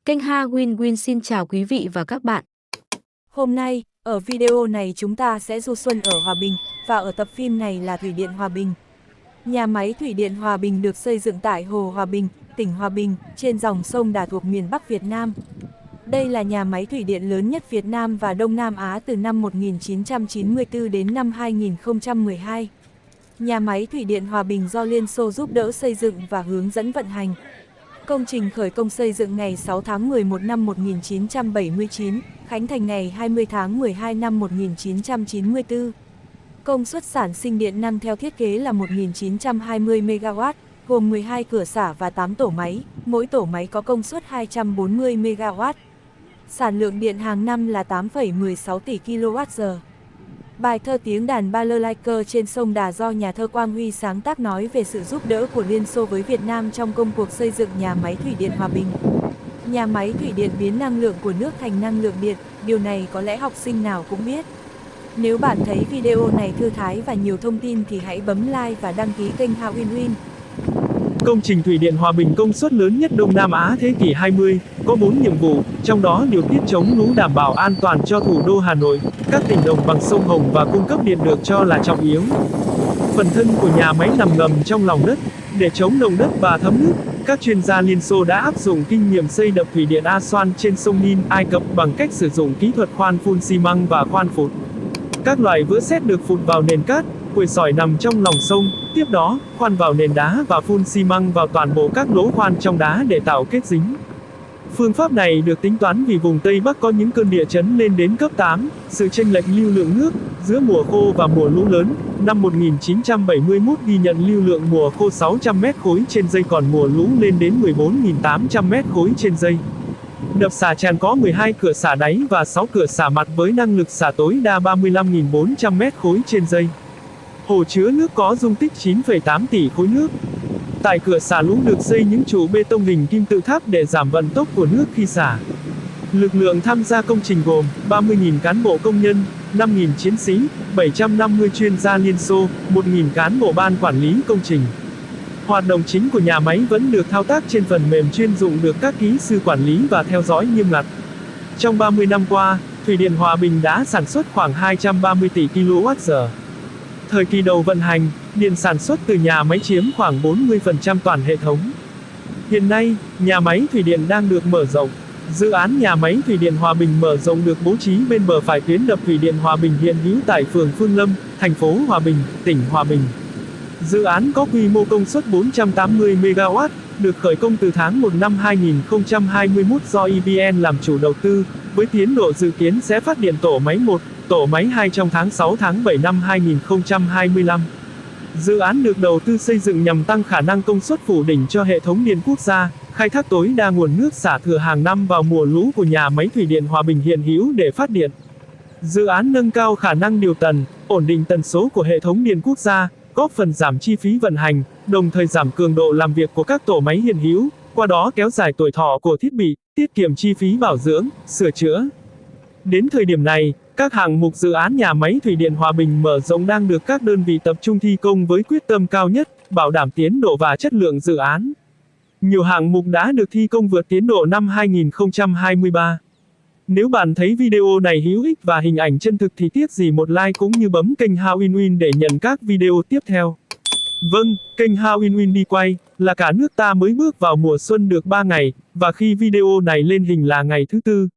Kênh Ha Win Win xin chào quý vị và các bạn. Hôm nay, ở video này chúng ta sẽ du xuân ở Hòa Bình, và ở tập phim này là Thủy điện Hòa Bình. Nhà máy Thủy điện Hòa Bình được xây dựng tại Hồ Hòa Bình, tỉnh Hòa Bình, trên dòng sông Đà thuộc miền Bắc Việt Nam. Đây là nhà máy thủy điện lớn nhất Việt Nam và Đông Nam Á từ năm 1994 đến năm 2012. Nhà máy Thủy điện Hòa Bình do Liên Xô giúp đỡ xây dựng và hướng dẫn vận hành. Công trình khởi công xây dựng ngày 6 tháng 11 năm 1979, khánh thành ngày 20 tháng 12 năm 1994. Công suất sản sinh điện năng theo thiết kế là 1920 MW, gồm 12 cửa xả và 8 tổ máy, mỗi tổ máy có công suất 240 MW. Sản lượng điện hàng năm là 8,16 tỷ kWh. Bài thơ tiếng đàn Balalaika trên sông Đà do nhà thơ Quang Huy sáng tác nói về sự giúp đỡ của Liên Xô với Việt Nam trong công cuộc xây dựng nhà máy thủy điện Hòa Bình. Nhà máy thủy điện biến năng lượng của nước thành năng lượng điện, điều này có lẽ học sinh nào cũng biết. Nếu bạn thấy video này thư thái và nhiều thông tin thì hãy bấm like và đăng ký kênh Ha Win Win. Công trình Thủy điện Hòa Bình công suất lớn nhất Đông Nam Á thế kỷ 20, có 4 nhiệm vụ, trong đó điều tiết chống lũ đảm bảo an toàn cho thủ đô Hà Nội, các tỉnh đồng bằng sông Hồng và cung cấp điện được cho là trọng yếu. Phần thân của nhà máy nằm ngầm trong lòng đất, để chống động đất và thấm nước, các chuyên gia Liên Xô đã áp dụng kinh nghiệm xây đập thủy điện Aswan trên sông Nin, Ai Cập bằng cách sử dụng kỹ thuật khoan phun xi măng và khoan phụt. Các loại vữa sét được phụt vào nền cát, quầy sỏi nằm trong lòng sông, tiếp đó, khoan vào nền đá và phun xi măng vào toàn bộ các lỗ khoan trong đá để tạo kết dính. Phương pháp này được tính toán vì vùng Tây Bắc có những cơn địa chấn lên đến cấp 8, sự chênh lệch lưu lượng nước giữa mùa khô và mùa lũ lớn. Năm 1971 ghi nhận lưu lượng mùa khô 600 mét khối trên giây còn mùa lũ lên đến 14.800 mét khối trên giây. Đập xả tràn có 12 cửa xả đáy và 6 cửa xả mặt với năng lực xả tối đa 35.400 mét khối trên giây. Hồ chứa nước có dung tích 9,8 tỷ khối nước. Tại cửa xả lũ được xây những trụ bê tông hình kim tự tháp để giảm vận tốc của nước khi xả. Lực lượng tham gia công trình gồm 30.000 cán bộ công nhân, 5.000 chiến sĩ, 750 chuyên gia Liên Xô, 1.000 cán bộ ban quản lý công trình. Hoạt động chính của nhà máy vẫn được thao tác trên phần mềm chuyên dụng được các kỹ sư quản lý và theo dõi nghiêm ngặt. Trong 30 năm qua, Thủy điện Hòa Bình đã sản xuất khoảng 230 tỷ kWh. Thời kỳ đầu vận hành, điện sản xuất từ nhà máy chiếm khoảng 40% toàn hệ thống. Hiện nay, nhà máy thủy điện đang được mở rộng. Dự án nhà máy thủy điện Hòa Bình mở rộng được bố trí bên bờ phải tuyến đập thủy điện Hòa Bình hiện hữu tại phường Phương Lâm, thành phố Hòa Bình, tỉnh Hòa Bình. Dự án có quy mô công suất 480 MW, được khởi công từ tháng 1 năm 2021 do EVN làm chủ đầu tư, với tiến độ dự kiến sẽ phát điện tổ máy 1, tổ máy 2 trong tháng 6 tháng 7 năm 2025. Dự án được đầu tư xây dựng nhằm tăng khả năng công suất phủ đỉnh cho hệ thống điện quốc gia, khai thác tối đa nguồn nước xả thừa hàng năm vào mùa lũ của nhà máy thủy điện Hòa Bình hiện hữu để phát điện. Dự án nâng cao khả năng điều tần, ổn định tần số của hệ thống điện quốc gia, góp phần giảm chi phí vận hành, đồng thời giảm cường độ làm việc của các tổ máy hiện hữu, qua đó kéo dài tuổi thọ của thiết bị, tiết kiệm chi phí bảo dưỡng, sửa chữa. Đến thời điểm này, các hạng mục dự án nhà máy thủy điện Hòa Bình mở rộng đang được các đơn vị tập trung thi công với quyết tâm cao nhất, bảo đảm tiến độ và chất lượng dự án. Nhiều hạng mục đã được thi công vượt tiến độ năm 2023. Nếu bạn thấy video này hữu ích và hình ảnh chân thực thì tiếc gì một like cũng như bấm kênh Ha Win Win để nhận các video tiếp theo. Vâng, kênh Ha Win Win đi quay, là cả nước ta mới bước vào mùa xuân được 3 ngày, và khi video này lên hình là ngày thứ Tư.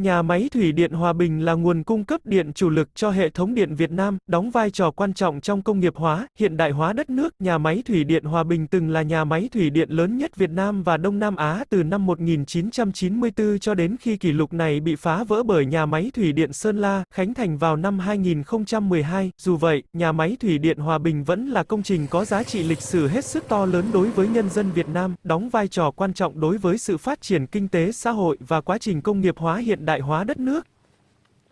Nhà máy thủy điện Hòa Bình là nguồn cung cấp điện chủ lực cho hệ thống điện Việt Nam, đóng vai trò quan trọng trong công nghiệp hóa, hiện đại hóa đất nước. Nhà máy thủy điện Hòa Bình từng là nhà máy thủy điện lớn nhất Việt Nam và Đông Nam Á từ năm 1994 cho đến khi kỷ lục này bị phá vỡ bởi nhà máy thủy điện Sơn La, khánh thành vào năm 2012. Dù vậy, nhà máy thủy điện Hòa Bình vẫn là công trình có giá trị lịch sử hết sức to lớn đối với nhân dân Việt Nam, đóng vai trò quan trọng đối với sự phát triển kinh tế xã hội và quá trình công nghiệp hóa hiện đại hóa đất nước.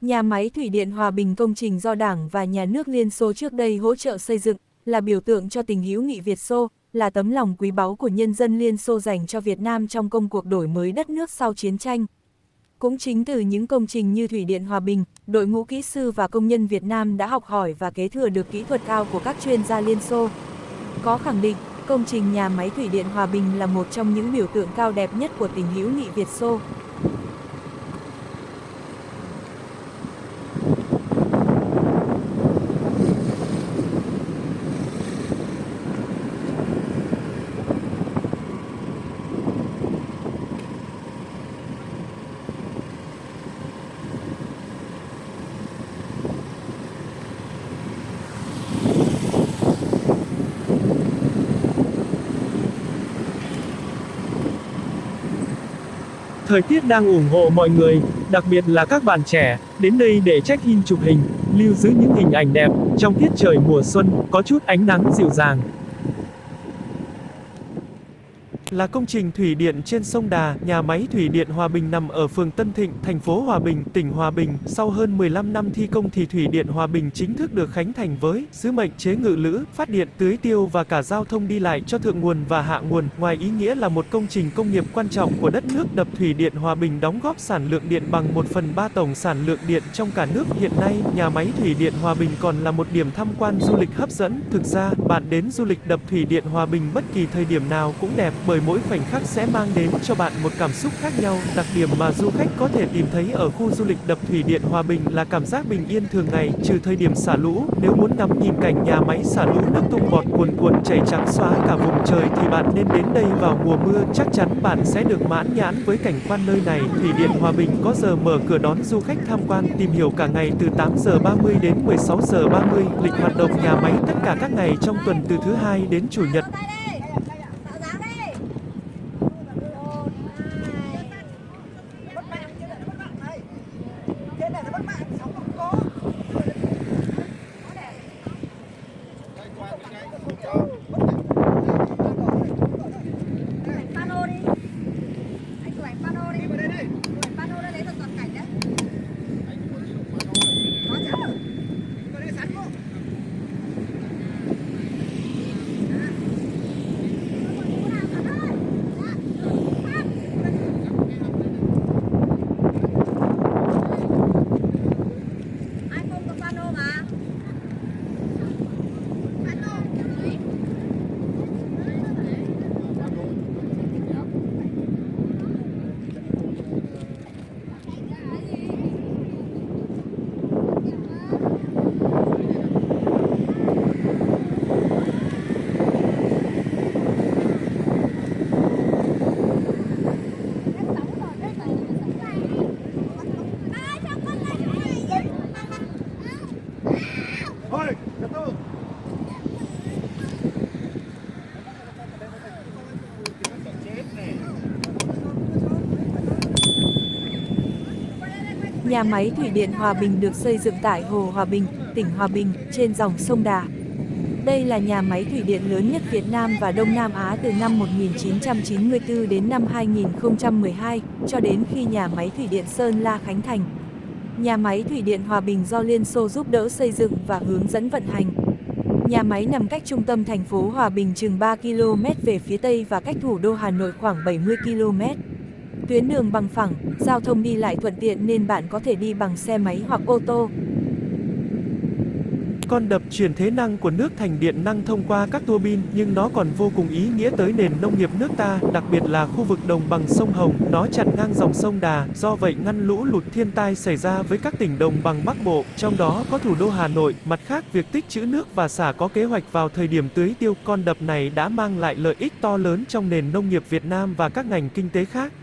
Nhà máy thủy điện Hòa Bình, công trình do Đảng và Nhà nước Liên Xô trước đây hỗ trợ xây dựng, là biểu tượng cho tình hữu nghị Việt Xô, là tấm lòng quý báu của nhân dân Liên Xô dành cho Việt Nam trong công cuộc đổi mới đất nước sau chiến tranh. Cũng chính từ những công trình như Thủy điện Hòa Bình, đội ngũ kỹ sư và công nhân Việt Nam đã học hỏi và kế thừa được kỹ thuật cao của các chuyên gia Liên Xô. Có khẳng định, công trình nhà máy Thủy điện Hòa Bình là một trong những biểu tượng cao đẹp nhất của tình hữu nghị Việt Xô. Thời tiết đang ủng hộ mọi người, đặc biệt là các bạn trẻ, đến đây để check-in chụp hình, lưu giữ những hình ảnh đẹp, trong tiết trời mùa xuân, có chút ánh nắng dịu dàng. Là công trình thủy điện trên sông Đà, nhà máy thủy điện Hòa Bình nằm ở phường Tân Thịnh, thành phố Hòa Bình, tỉnh Hòa Bình. Sau hơn 15 năm thi công thì thủy điện Hòa Bình chính thức được khánh thành với sứ mệnh chế ngự lữ, phát điện, tưới tiêu và cả giao thông đi lại cho thượng nguồn và hạ nguồn. Ngoài ý nghĩa là một công trình công nghiệp quan trọng của đất nước, đập thủy điện Hòa Bình đóng góp sản lượng điện bằng 1/3 tổng sản lượng điện trong cả nước. Hiện nay, nhà máy thủy điện Hòa Bình còn là một điểm tham quan du lịch hấp dẫn. Thực ra, bạn đến du lịch đập thủy điện Hòa Bình bất kỳ thời điểm nào cũng đẹp, bởi mỗi khoảnh khắc sẽ mang đến cho bạn một cảm xúc khác nhau. Đặc điểm mà du khách có thể tìm thấy ở khu du lịch đập thủy điện Hòa Bình là cảm giác bình yên thường ngày, trừ thời điểm xả lũ. Nếu muốn ngắm nhìn cảnh nhà máy xả lũ nước tung bọt cuồn cuộn chảy trắng xóa cả vùng trời thì bạn nên đến đây vào mùa mưa, chắc chắn bạn sẽ được mãn nhãn với cảnh quan nơi này. Thủy điện Hòa Bình có giờ mở cửa đón du khách tham quan, tìm hiểu cả ngày từ 8:30 đến 16:30. Lịch hoạt động nhà máy tất cả các ngày trong tuần từ thứ Hai đến Chủ nhật. Nhà máy thủy điện Hòa Bình được xây dựng tại Hồ Hòa Bình, tỉnh Hòa Bình, trên dòng sông Đà. Đây là nhà máy thủy điện lớn nhất Việt Nam và Đông Nam Á từ năm 1994 đến năm 2012, cho đến khi nhà máy thủy điện Sơn La khánh thành. Nhà máy thủy điện Hòa Bình do Liên Xô giúp đỡ xây dựng và hướng dẫn vận hành. Nhà máy nằm cách trung tâm thành phố Hòa Bình chừng 3 km về phía Tây và cách thủ đô Hà Nội khoảng 70 km. Tuyến đường bằng phẳng, giao thông đi lại thuận tiện nên bạn có thể đi bằng xe máy hoặc ô tô. Con đập chuyển thế năng của nước thành điện năng thông qua các tua bin, nhưng nó còn vô cùng ý nghĩa tới nền nông nghiệp nước ta, đặc biệt là khu vực đồng bằng sông Hồng, nó chặn ngang dòng sông Đà, do vậy ngăn lũ lụt thiên tai xảy ra với các tỉnh đồng bằng Bắc Bộ, trong đó có thủ đô Hà Nội. Mặt khác, việc tích trữ nước và xả có kế hoạch vào thời điểm tưới tiêu, con đập này đã mang lại lợi ích to lớn trong nền nông nghiệp Việt Nam và các ngành kinh tế khác.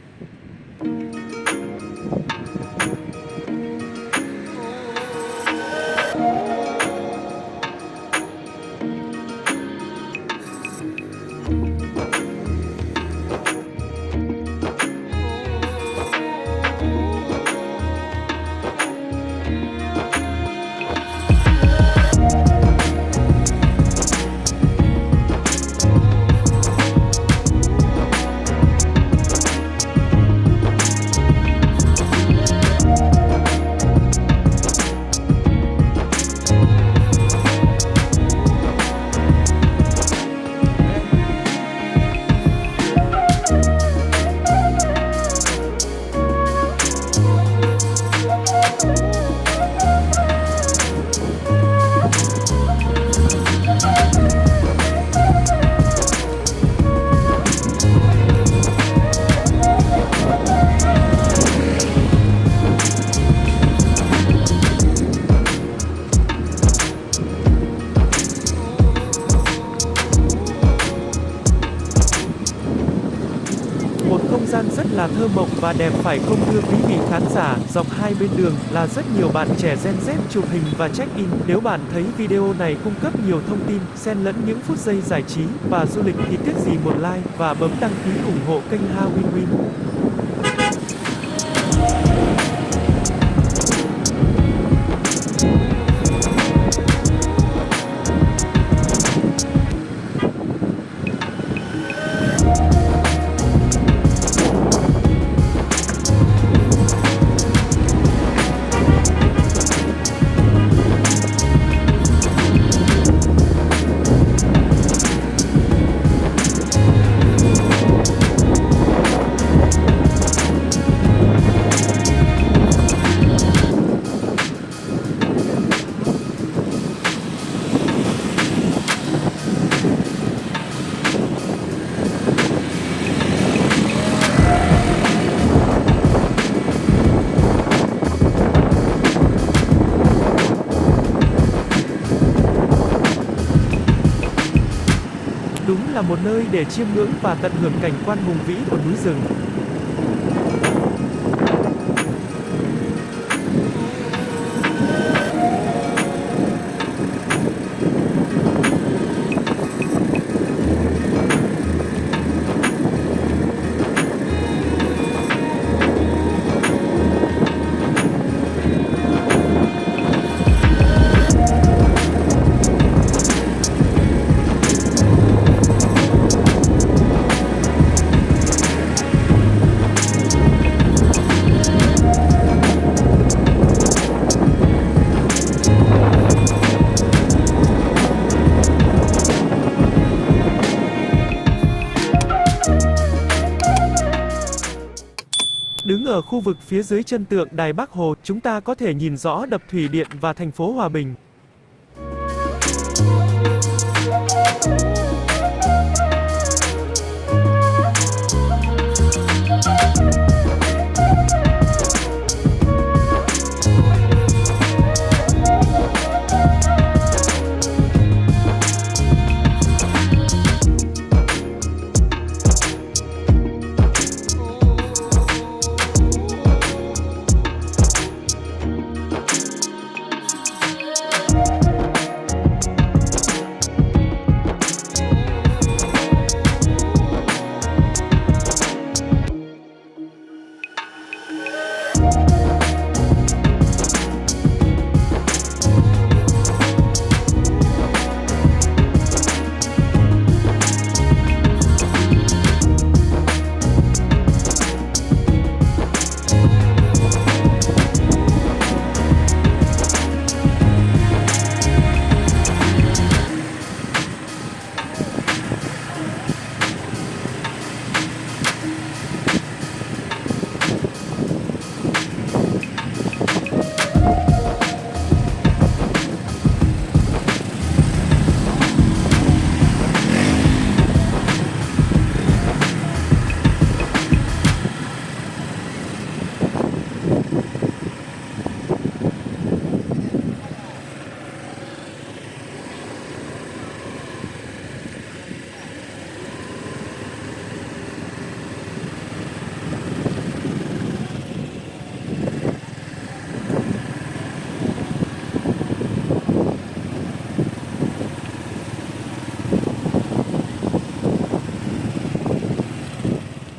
là thơ mộng và đẹp phải không thưa quý vị khán giả? Dọc hai bên đường là rất nhiều bạn trẻ Gen Z chụp hình và check-in. Nếu bạn thấy video này cung cấp nhiều thông tin, xen lẫn những phút giây giải trí và du lịch thì tiếc gì một like và bấm đăng ký ủng hộ kênh Ha Win Win. Đúng là một nơi để chiêm ngưỡng và tận hưởng cảnh quan hùng vĩ của núi rừng. Đứng ở khu vực phía dưới chân tượng Đài Bắc Hồ, chúng ta có thể nhìn rõ đập thủy điện và thành phố Hòa Bình.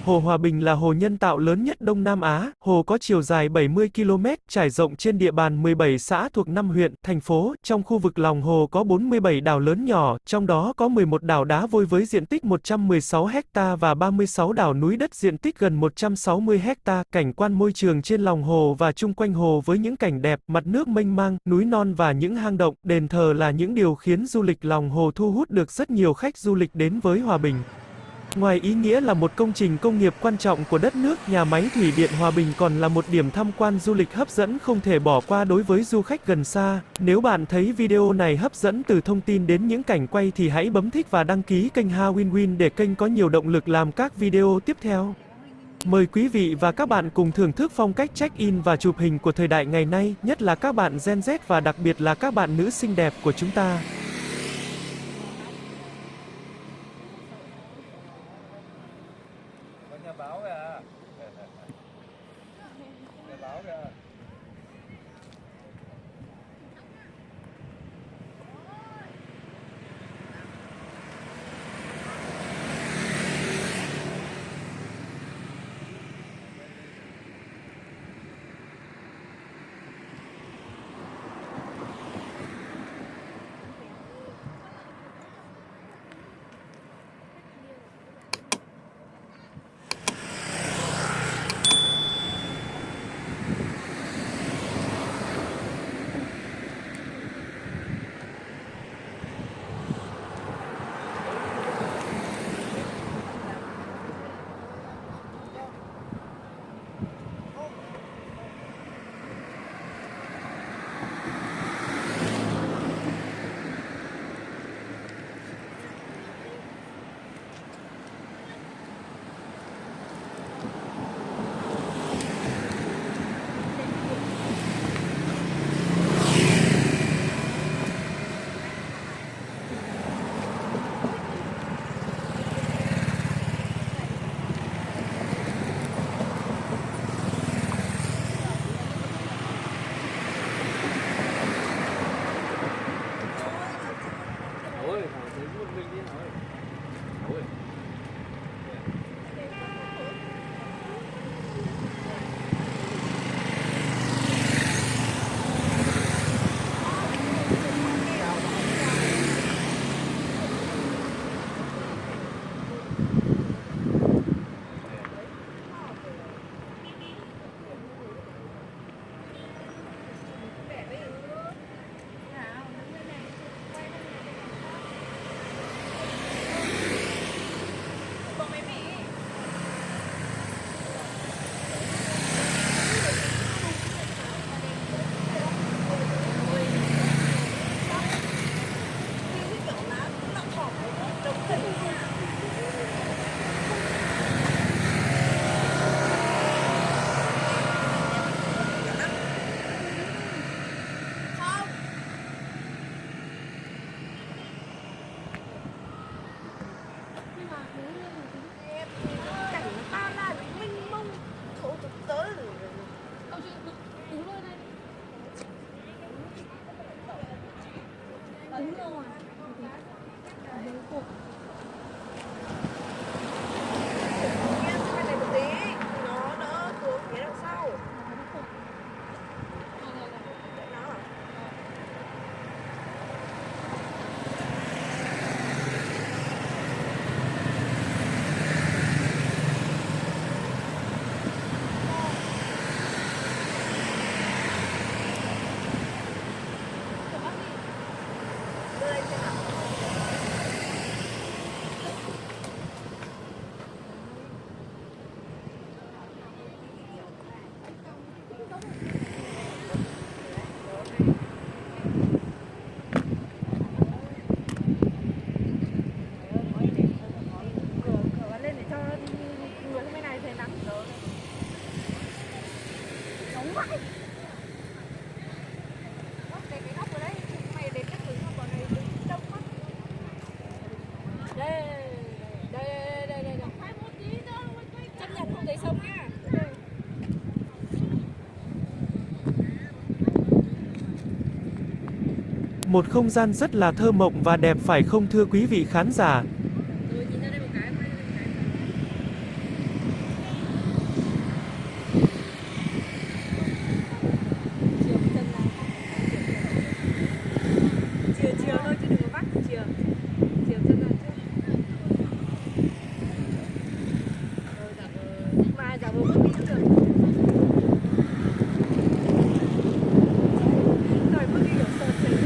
Hồ Hòa Bình là hồ nhân tạo lớn nhất Đông Nam Á. Hồ có chiều dài 70 km, trải rộng trên địa bàn 17 xã thuộc 5 huyện, thành phố. Trong khu vực lòng hồ có 47 đảo lớn nhỏ, trong đó có 11 đảo đá vôi với diện tích 116 ha và 36 đảo núi đất diện tích gần 160 ha. Cảnh quan môi trường trên lòng hồ và chung quanh hồ với những cảnh đẹp, mặt nước mênh mang, núi non và những hang động, đền thờ là những điều khiến du lịch lòng hồ thu hút được rất nhiều khách du lịch đến với Hòa Bình. Ngoài ý nghĩa là một công trình công nghiệp quan trọng của đất nước, nhà máy thủy điện Hòa Bình còn là một điểm tham quan du lịch hấp dẫn không thể bỏ qua đối với du khách gần xa. Nếu bạn thấy video này hấp dẫn từ thông tin đến những cảnh quay thì hãy bấm thích và đăng ký kênh Ha Win Win để kênh có nhiều động lực làm các video tiếp theo. Mời quý vị và các bạn cùng thưởng thức phong cách check-in và chụp hình của thời đại ngày nay, nhất là các bạn Gen Z và đặc biệt là các bạn nữ xinh đẹp của chúng ta. Có nhà báo kìa. Một không gian rất là thơ mộng và đẹp phải không thưa quý vị khán giả? Chiều thôi chứ đừng có bắt chiều chân lên chứ. Mai giả vờ bước đi cũng được. Rồi bước đi kiểu sợt sệt.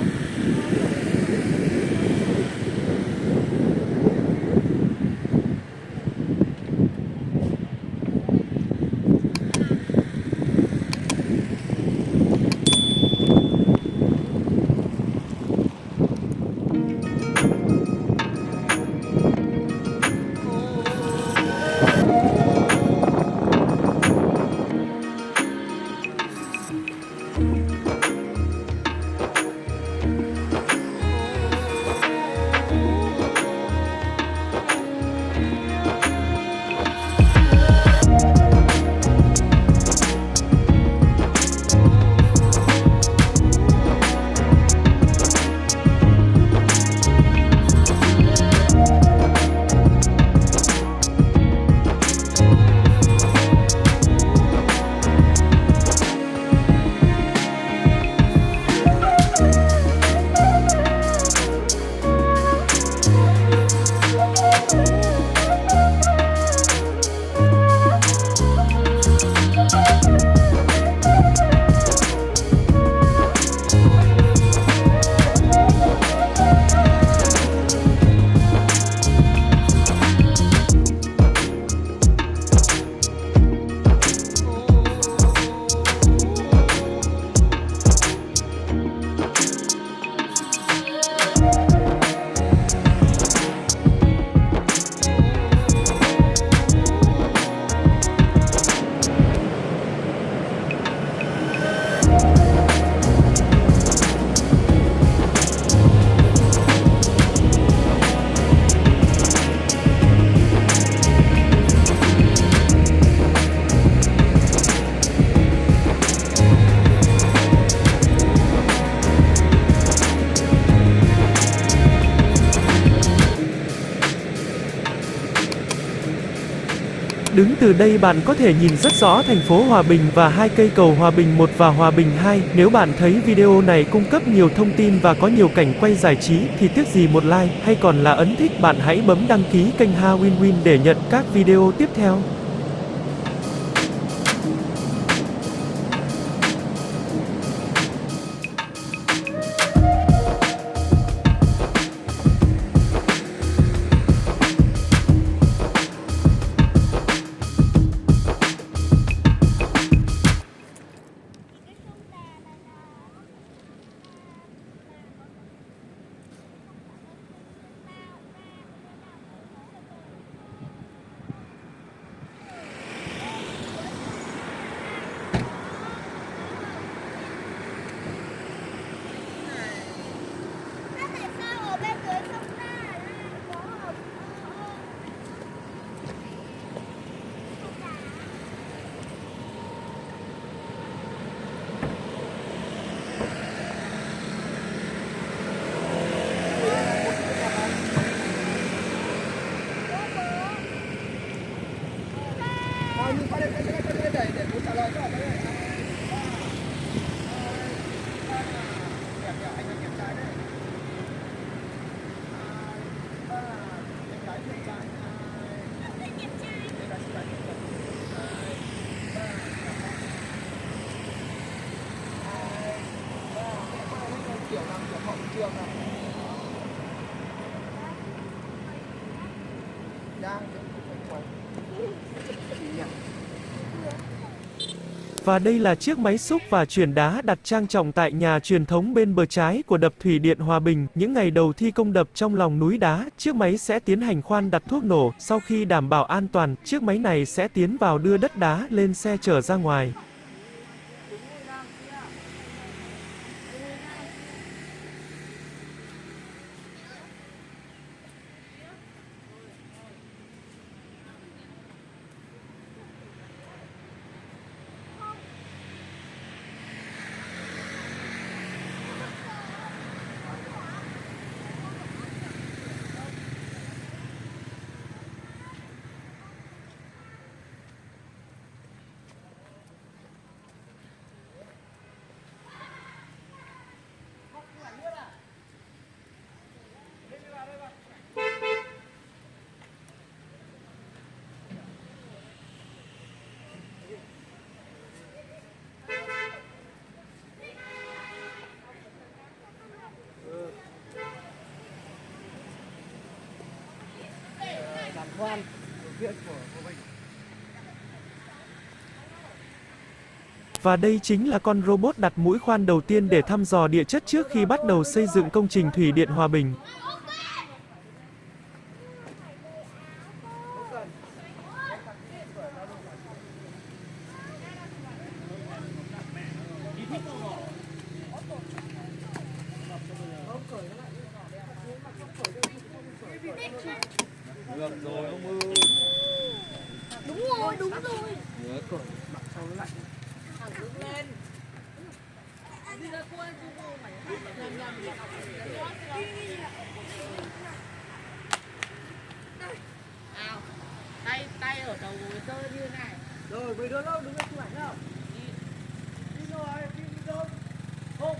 Đứng từ đây bạn có thể nhìn rất rõ thành phố Hòa Bình và hai cây cầu Hòa Bình 1 và Hòa Bình 2. Nếu bạn thấy video này cung cấp nhiều thông tin và có nhiều cảnh quay giải trí thì tiếc gì một like, hay còn là ấn thích. Bạn hãy bấm đăng ký kênh Ha Win Win để nhận các video tiếp theo. Và đây là chiếc máy xúc và chuyển đá đặt trang trọng tại nhà truyền thống bên bờ trái của đập thủy điện Hòa Bình. Những ngày đầu thi công đập trong lòng núi đá, chiếc máy sẽ tiến hành khoan đặt thuốc nổ. Sau khi đảm bảo an toàn, chiếc máy này sẽ tiến vào đưa đất đá lên xe chở ra ngoài. Và đây chính là con robot đặt mũi khoan đầu tiên để thăm dò địa chất trước khi bắt đầu xây dựng công trình thủy điện Hòa Bình. Được rồi ông ơi. Đúng rồi, đúng rồi. Nhớ cởi mặt sau nó lạnh. Thẳng đứng lên. Đi ra qua chú cô mày. Nào, tay ở đầu giơ như này. Rồi, mấy đứa đâu, đừng có chụp ảnh nào. Đi rồi, đi rồi. Không.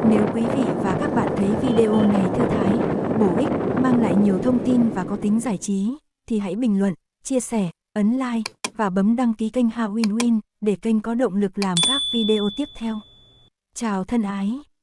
Nếu quý vị và các bạn thấy video này thư thái, bổ ích, mang lại nhiều thông tin và có tính giải trí, thì hãy bình luận, chia sẻ, ấn like và bấm đăng ký kênh Hà Win Win để kênh có động lực làm các video tiếp theo. Chào thân ái!